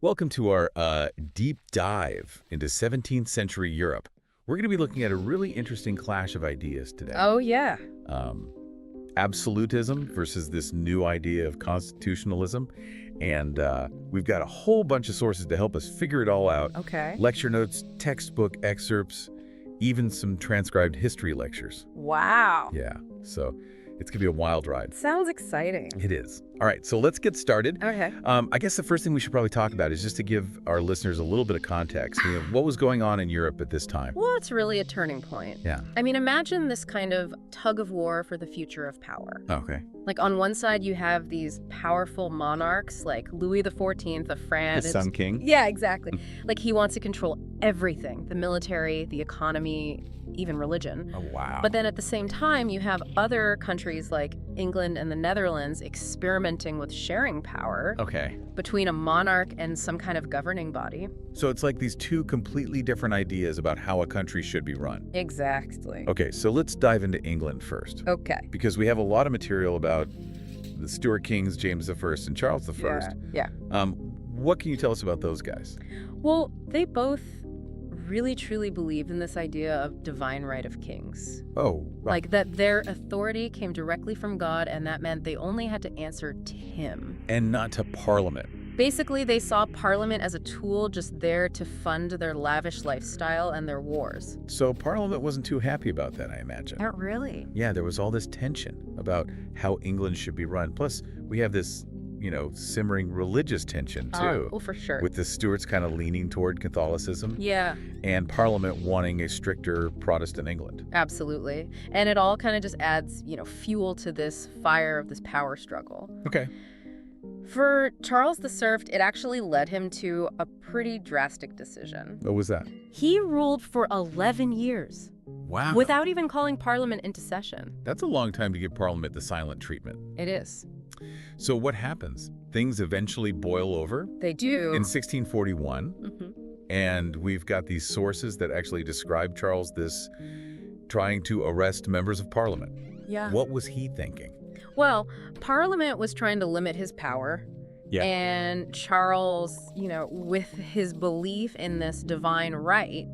Welcome to our deep dive into 17th century Europe. We're going to be looking at a really interesting clash of ideas today. Oh, yeah. Um, Absolutism versus this new idea of constitutionalism. And we've got a whole bunch of sources to help us figure it all out. Okay. Lecture notes, textbook excerpts, even some transcribed history lectures. Wow. Yeah, so it's going to be a wild ride. Sounds exciting. It is. All right, so let's get started. Okay. I guess the first thing we should probably talk about is just to give our listeners a little bit of context. What was going on in Europe at this time? Well, it's really a turning point. Yeah. I mean, imagine this kind of tug of war for the future of power. Okay. Like on one side, you have these powerful monarchs like Louis XIV of France. The Sun King? Yeah, exactly. Like he wants to control everything, the military, the economy, even religion. Oh, wow. But then at the same time, you have other countries like England and the Netherlands experimenting with sharing power Okay. between a monarch and some kind of governing body. So it's like these two completely different ideas about how a country should be run. Exactly. Okay, so let's dive into England first. Okay. Because we have a lot of material about the Stuart Kings, James I and Charles I. Yeah. What can you tell us about those guys? Well, they both really truly believed in this idea of divine right of kings. Oh, right. Like that their authority came directly from God, and that meant they only had to answer to him. And not to Parliament. Basically, they saw Parliament as a tool just there to fund their lavish lifestyle and their wars. So Parliament wasn't too happy about that, I imagine. Not really. Yeah, there was all this tension about how England should be run. Plus, we have this, simmering religious tension, too. Oh, for sure. With the Stuarts kind of leaning toward Catholicism. Yeah, And Parliament wanting a stricter Protestant England. absolutely. And it all kind of just adds, fuel to this fire of this power struggle. Okay. For Charles I, it actually led him to a pretty drastic decision. What was that? He ruled for 11 years Wow. without even calling Parliament into session. That's a long time to give Parliament the silent treatment. It is. So what happens? Things eventually boil over They do. in 1641. Mhm. And we've got these sources that actually describe Charles this trying to arrest members of Parliament. Yeah. What was he thinking? Well, Parliament was trying to limit his power. Yeah. And Charles, with his belief in this divine right,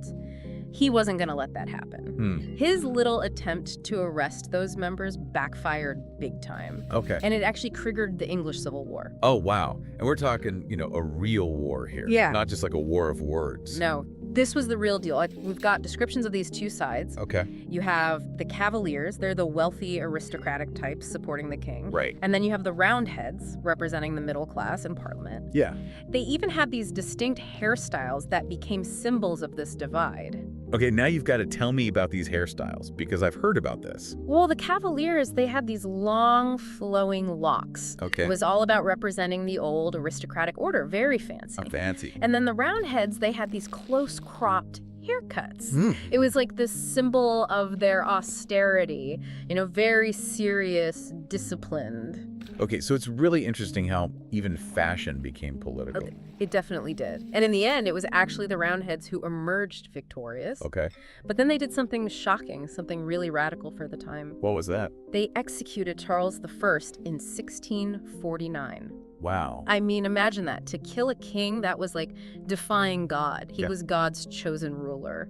he wasn't going to let that happen. His little attempt to arrest those members backfired big time. Okay. And it actually triggered the English Civil War. Oh, wow. And we're talking, a real war here. Yeah. Not just like a war of words. No, this was the real deal. We've got descriptions of these two sides. Okay. You have the Cavaliers. They're the wealthy aristocratic types supporting the king. Right. And then you have the Roundheads representing the middle class in Parliament. Yeah. They even had these distinct hairstyles that became symbols of this divide. Okay, now you've got to tell me about these hairstyles because I've heard about this. Well, the Cavaliers, they had these long flowing locks. Okay. It was all about representing the old aristocratic order. Very fancy. Fancy. And then the Roundheads, they had these close cropped haircuts. It was like this symbol of their austerity, very serious, disciplined. Okay, so it's really interesting how even fashion became political. It definitely did. And in the end, it was actually the Roundheads who emerged victorious. Okay. But then they did something shocking, something really radical for the time. What was that? They executed Charles I in 1649. Wow. I mean, imagine that. To kill a king, that was like defying God. He was God's chosen ruler.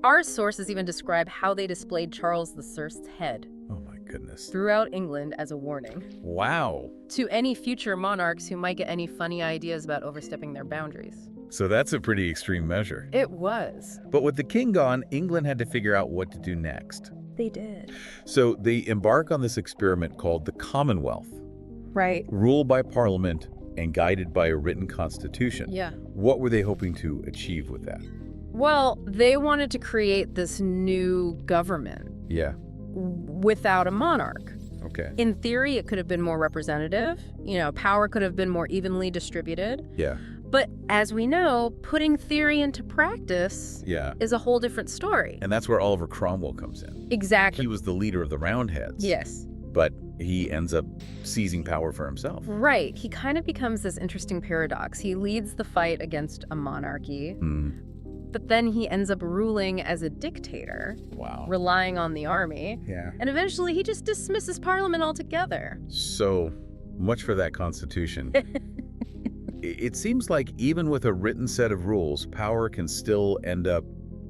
Our sources even describe how they displayed Charles I's head Oh my goodness. throughout England as a warning Wow. to any future monarchs who might get any funny ideas about overstepping their boundaries. So that's a pretty extreme measure. It was. But with the king gone, England had to figure out what to do next. They did. So they embark on this experiment called the Commonwealth, Right. ruled by Parliament and guided by a written constitution. Yeah. What were they hoping to achieve with that? Well, they wanted to create this new government Yeah. without a monarch. Okay. In theory, it could have been more representative. Power could have been more evenly distributed. Yeah. But as we know, putting theory into practice Yeah. is a whole different story. And that's where Oliver Cromwell comes in. Exactly. He was the leader of the Roundheads. Yes. But he ends up seizing power for himself. Right. He kind of becomes this interesting paradox. He leads the fight against a monarchy, but then he ends up ruling as a dictator, Wow. relying on the army. Yeah. And eventually he just dismisses Parliament altogether. So much for that constitution. It seems like even with a written set of rules, power can still end up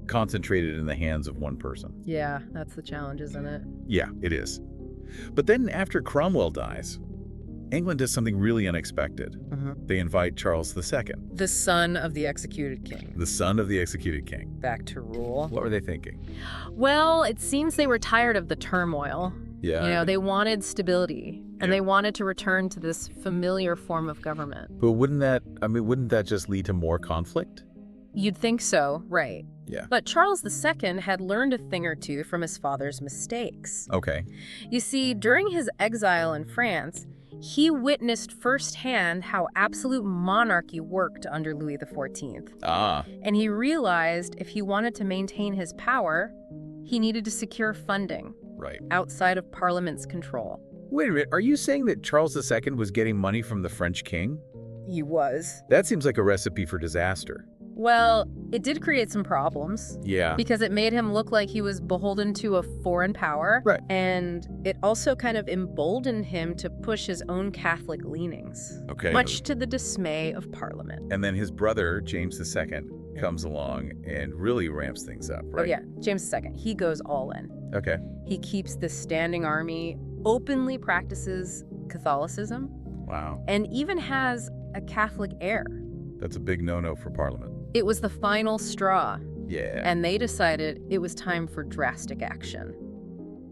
concentrated in the hands of one person. Yeah, that's the challenge, isn't it? Yeah, it is. But then after Cromwell dies, England does something really unexpected. They invite Charles II. The son of the executed king. The son of the executed king. Back to rule. What were they thinking? Well, it seems they were tired of the turmoil. Yeah. You know, they wanted stability, and Yeah. they wanted to return to this familiar form of government. But wouldn't that just lead to more conflict? You'd think so, right. Yeah. But Charles II had learned a thing or two from his father's mistakes. Okay. You see, during his exile in France, he witnessed firsthand how absolute monarchy worked under Louis XIV. Ah. And he realized if he wanted to maintain his power, he needed to secure funding Right. outside of Parliament's control. Wait a minute. Are you saying that Charles II was getting money from the French king? He was. That seems like a recipe for disaster. Well, it did create some problems. Yeah. Because it made him look like he was beholden to a foreign power. Right. And it also kind of emboldened him to push his own Catholic leanings. Okay. Much to the dismay of Parliament. And then his brother, James II, comes along and really ramps things up, right? Oh, yeah. James II. He goes all in. Okay. He keeps the standing army, openly practices Catholicism, Wow. and even has a Catholic heir. That's a big no-no for Parliament. It was the final straw, Yeah. and they decided it was time for drastic action.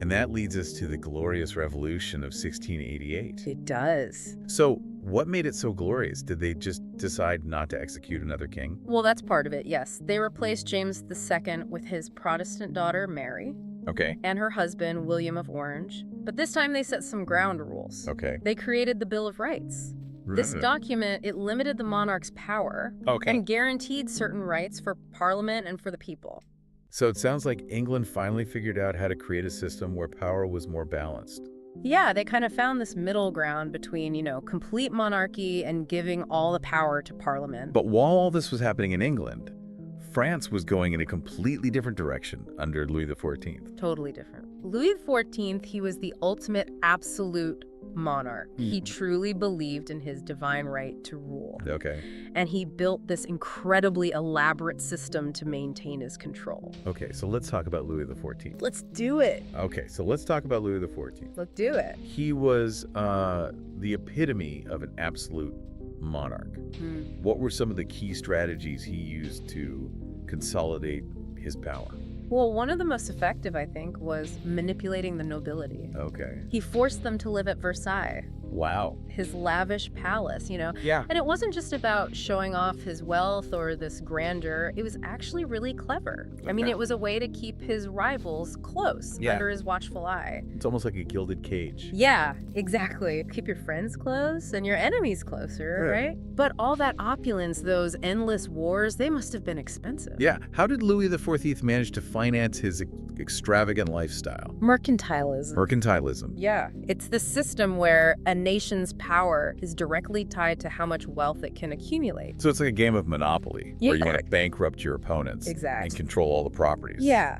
And that leads us to the Glorious Revolution of 1688. It does. So what made it so glorious? Did they just decide not to execute another king? Well, that's part of it, yes. They replaced James II with his Protestant daughter, Mary, Okay. and her husband, William of Orange. But this time they set some ground rules. Okay. They created the Bill of Rights. This document, it limited the monarch's power and guaranteed certain rights for Parliament and for the people. So it sounds like England finally figured out how to create a system where power was more balanced. Yeah, they kind of found this middle ground between, complete monarchy and giving all the power to Parliament. But while all this was happening in England, France was going in a completely different direction under Louis XIV. Totally different. Louis XIV, he was the ultimate absolute monarch. He truly believed in his divine right to rule. Okay. And he built this incredibly elaborate system to maintain his control. Okay, so let's talk about Louis XIV. Let's do it. Okay, so let's talk about Louis XIV. Let's do it. He was the epitome of an absolute monarch. What were some of the key strategies he used to consolidate his power? Well, one of the most effective, I think, was manipulating the nobility. Okay. He forced them to live at Versailles, Wow. his lavish palace, Yeah. And it wasn't just about showing off his wealth or this grandeur. It was actually really clever. I mean, Okay. it was a way to keep his rivals close under his watchful eye. It's almost like a gilded cage. Yeah, exactly. Keep your friends close and your enemies closer, right? But all that opulence, those endless wars, they must have been expensive. Yeah. How did Louis XIV manage to finance his extravagant lifestyle? Mercantilism. Mercantilism. Yeah, it's the system where a nation's power is directly tied to how much wealth it can accumulate. So it's like a game of Monopoly, where you want to bankrupt your opponents Exactly. and control all the properties. Yeah.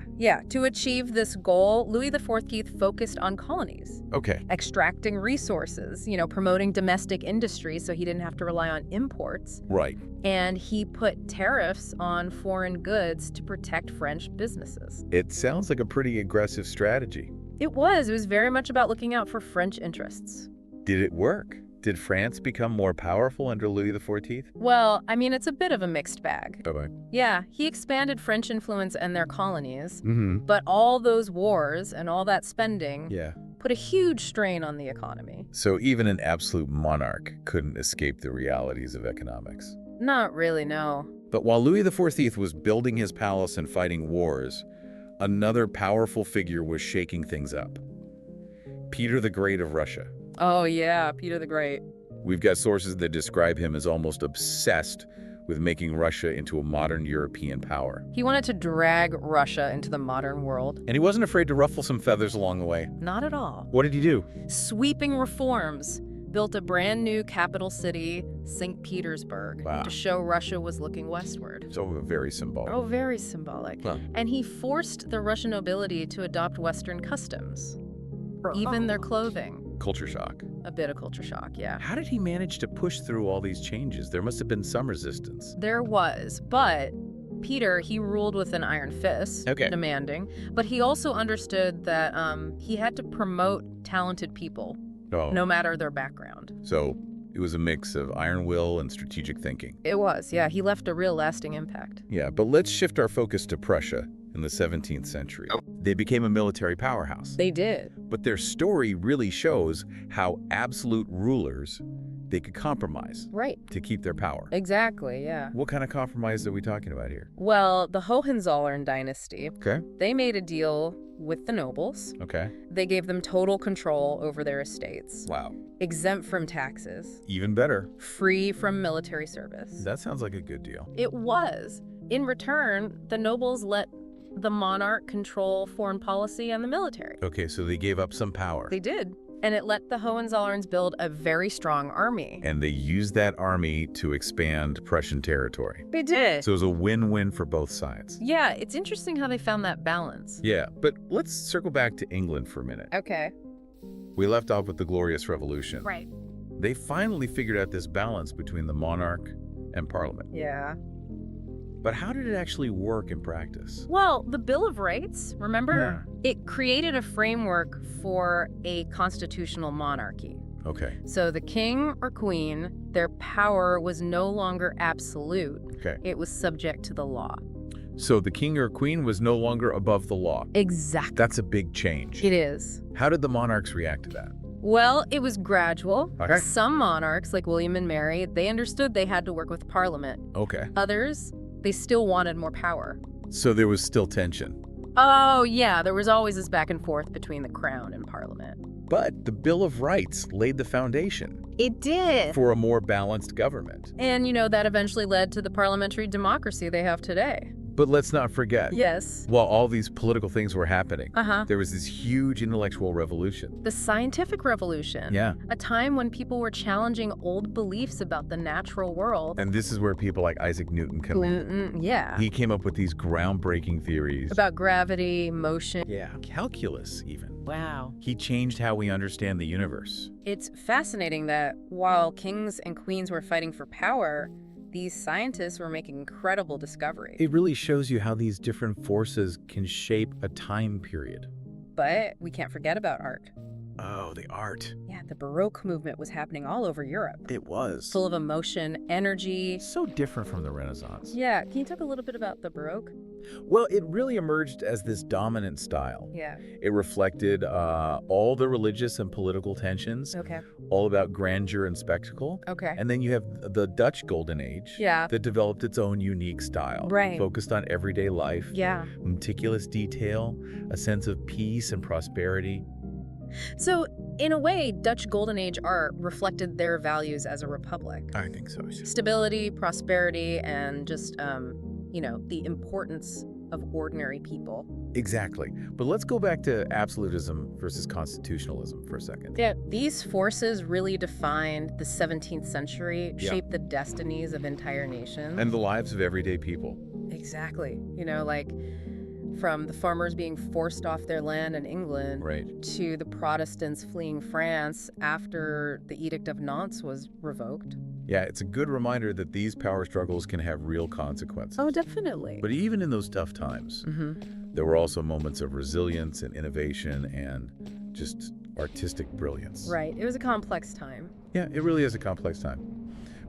To achieve this goal, Louis XIV focused on colonies, Okay. extracting resources, promoting domestic industry so he didn't have to rely on imports. Right. And he put tariffs on foreign goods to protect French businesses. It sounds like a pretty aggressive strategy. It was very much about looking out for French interests. Did it work? Did France become more powerful under Louis XIV? Well, I mean, it's a bit of a mixed bag. Bye-bye. Yeah, he expanded French influence and their colonies, Mm-hmm. but all those wars and all that spending Yeah. put a huge strain on the economy. So even an absolute monarch couldn't escape the realities of economics. Not really, no. But while Louis XIV was building his palace and fighting wars, another powerful figure was shaking things up. Peter the Great of Russia. Oh yeah, Peter the Great. We've got sources that describe him as almost obsessed with making Russia into a modern European power. He wanted to drag Russia into the modern world. And he wasn't afraid to ruffle some feathers along the way. Not at all. What did he do? Sweeping reforms. Built a brand new capital city, St. Petersburg, Wow. to show Russia was looking westward. So very symbolic. Oh, very symbolic. Huh. And he forced the Russian nobility to adopt Western customs, even their clothing. culture shock. A bit of culture shock, yeah. How did he manage to push through all these changes? There must have been some resistance. There was, but Peter, he ruled with an iron fist, Okay. demanding, but he also understood that he had to promote talented people, no matter their background. So it was a mix of iron will and strategic thinking. It was, yeah. He left a real lasting impact. Yeah, but let's shift our focus to Prussia in the 17th century. They became a military powerhouse. They did. But their story really shows how absolute rulers, they could compromise Right. to keep their power. Exactly, yeah. What kind of compromise are we talking about here? Well, the Hohenzollern dynasty, Okay. they made a deal with the nobles. Okay. They gave them total control over their estates, Wow. exempt from taxes, Even better. free from military service. That sounds like a good deal. It was. In return, the nobles let the monarch control foreign policy and the military. Okay, so they gave up some power. They did. And it let the Hohenzollerns build a very strong army. And they used that army to expand Prussian territory. They did. So it was a win-win for both sides. Yeah, it's interesting how they found that balance. Yeah, but let's circle back to England for a minute. Okay. We left off with the Glorious Revolution. Right. They finally figured out this balance between the monarch and parliament. Yeah. But how did it actually work in practice? Well, the Bill of Rights, remember? It created a framework for a constitutional monarchy. Okay. So the king or queen, their power was no longer absolute. Okay. It was subject to the law. So the king or queen was no longer above the law. Exactly. That's a big change. It is. How did the monarchs react to that? Well, it was gradual. Okay. Some monarchs, like William and Mary, they understood they had to work with Parliament. Okay. Others, they still wanted more power. So there was still tension. Oh, yeah, there was always this back and forth between the crown and Parliament. But the Bill of Rights laid the foundation It did. for a more balanced government. And, that eventually led to the parliamentary democracy they have today. But let's not forget, Yes. while all these political things were happening, Uh-huh. there was this huge intellectual revolution. The scientific revolution. Yeah. A time when people were challenging old beliefs about the natural world. And this is where people like Isaac Newton come in. Yeah. He came up with these groundbreaking theories. About gravity, motion. Yeah, calculus even. Wow. He changed how we understand the universe. It's fascinating that while kings and queens were fighting for power, these scientists were making incredible discoveries. It really shows you how these different forces can shape a time period. But we can't forget about art. Oh, the art. Yeah, the Baroque movement was happening all over Europe. It was. Full of emotion, energy. So different from the Renaissance. Yeah, can you talk a little bit about the Baroque? Well, it really emerged as this dominant style. Yeah. It reflected all the religious and political tensions, Okay. all about grandeur and spectacle. Okay. And then you have the Dutch Golden Age Yeah. that developed its own unique style. Right. Focused on everyday life, Yeah. meticulous detail, a sense of peace and prosperity. So, in a way, Dutch Golden Age art reflected their values as a republic. I think so. Stability, prosperity, and just, the importance of ordinary people. Exactly. But let's go back to absolutism versus constitutionalism for a second. Yeah, these forces really defined the 17th century, Yeah. shaped the destinies of entire nations. And the lives of everyday people. Exactly. From the farmers being forced off their land in England Right. to the Protestants fleeing France after the Edict of Nantes was revoked. Yeah, it's a good reminder that these power struggles can have real consequences. Oh, definitely. But even in those tough times, there were also moments of resilience and innovation and just artistic brilliance. Right. It was a complex time. Yeah, it really is a complex time.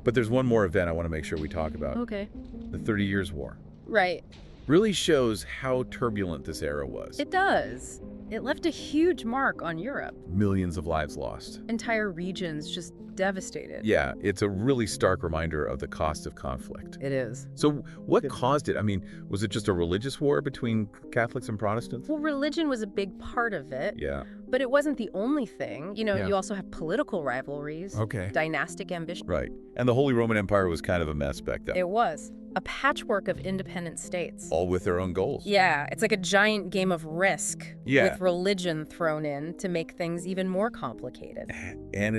But there's one more event I want to make sure we talk about. Okay. The 30 Years' War. Right. Really shows how turbulent this era was. It does. It left a huge mark on Europe. Millions of lives lost. Entire regions just devastated. Yeah, it's a really stark reminder of the cost of conflict. It is. So what caused it? I mean, was it just a religious war between Catholics and Protestants? Well, religion was a big part of it, Yeah. but it wasn't the only thing. Yeah. You also have political rivalries, Okay. dynastic ambition. Right. And the Holy Roman Empire was kind of a mess back then. It was a patchwork of independent states. All with their own goals. Yeah, it's like a giant game of Risk Yeah. with religion thrown in to make things even more complicated. And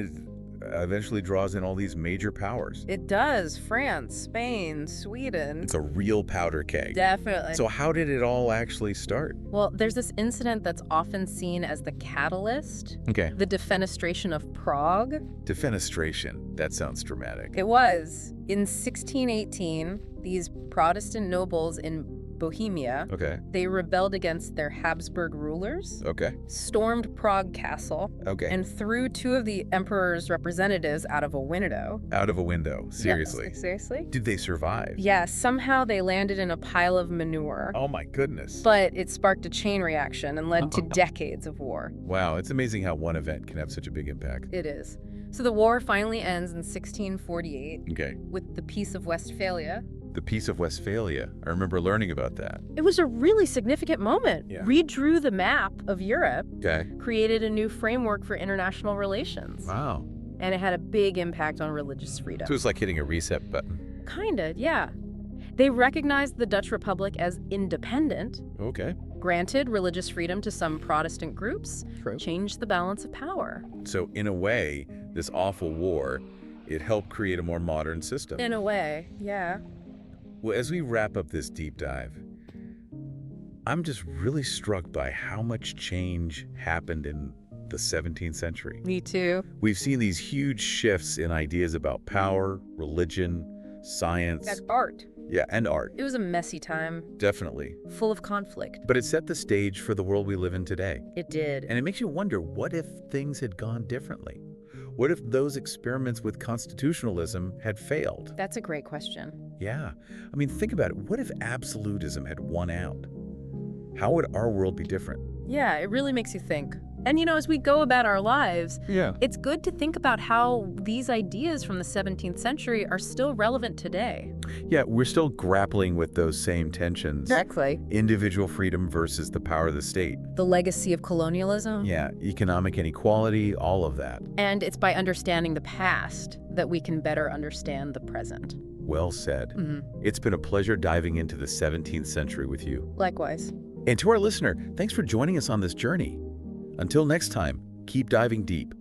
eventually draws in all these major powers. It does. France, Spain, Sweden. It's a real powder keg. Definitely. So how did it all actually start? Well, there's this incident that's often seen as the catalyst. Okay. The defenestration of Prague. Defenestration. That sounds dramatic. It was. In 1618, these Protestant nobles in Bohemia, Okay. they rebelled against their Habsburg rulers, Okay. stormed Prague Castle, Okay. and threw two of the emperor's representatives out of a window. Out of a window. Seriously. Yes, seriously? Did they survive? Yeah, somehow they landed in a pile of manure. Oh my goodness. But it sparked a chain reaction and led to decades of war. Wow, it's amazing how one event can have such a big impact. It is. So the war finally ends in 1648 Okay. with the Peace of Westphalia. The Peace of Westphalia. I remember learning about that. It was a really significant moment. Yeah. Redrew the map of Europe, Okay. created a new framework for international relations. Wow. And it had a big impact on religious freedom. So it's like hitting a reset button. Kinda, yeah. They recognized the Dutch Republic as independent, Okay. granted religious freedom to some Protestant groups, True. changed the balance of power. So in a way, this awful war, it helped create a more modern system. In a way, yeah. Well, as we wrap up this deep dive, I'm just really struck by how much change happened in the 17th century. Me too. We've seen these huge shifts in ideas about power, religion, science. That's art. Yeah, and art. It was a messy time, Definitely. full of conflict. But it set the stage for the world we live in today. It did. And it makes you wonder, what if things had gone differently? What if those experiments with constitutionalism had failed? That's a great question. Yeah. I mean, think about it. What if absolutism had won out? How would our world be different? Yeah, it really makes you think. And as we go about our lives, it's good to think about how these ideas from the 17th century are still relevant today. Yeah, we're still grappling with those same tensions. Exactly. Individual freedom versus the power of the state. The legacy of colonialism. Yeah, economic inequality, all of that. And it's by understanding the past that we can better understand the present. Well said. It's been a pleasure diving into the 17th century with you. Likewise. And to our listener, thanks for joining us on this journey. Until next time, keep diving deep.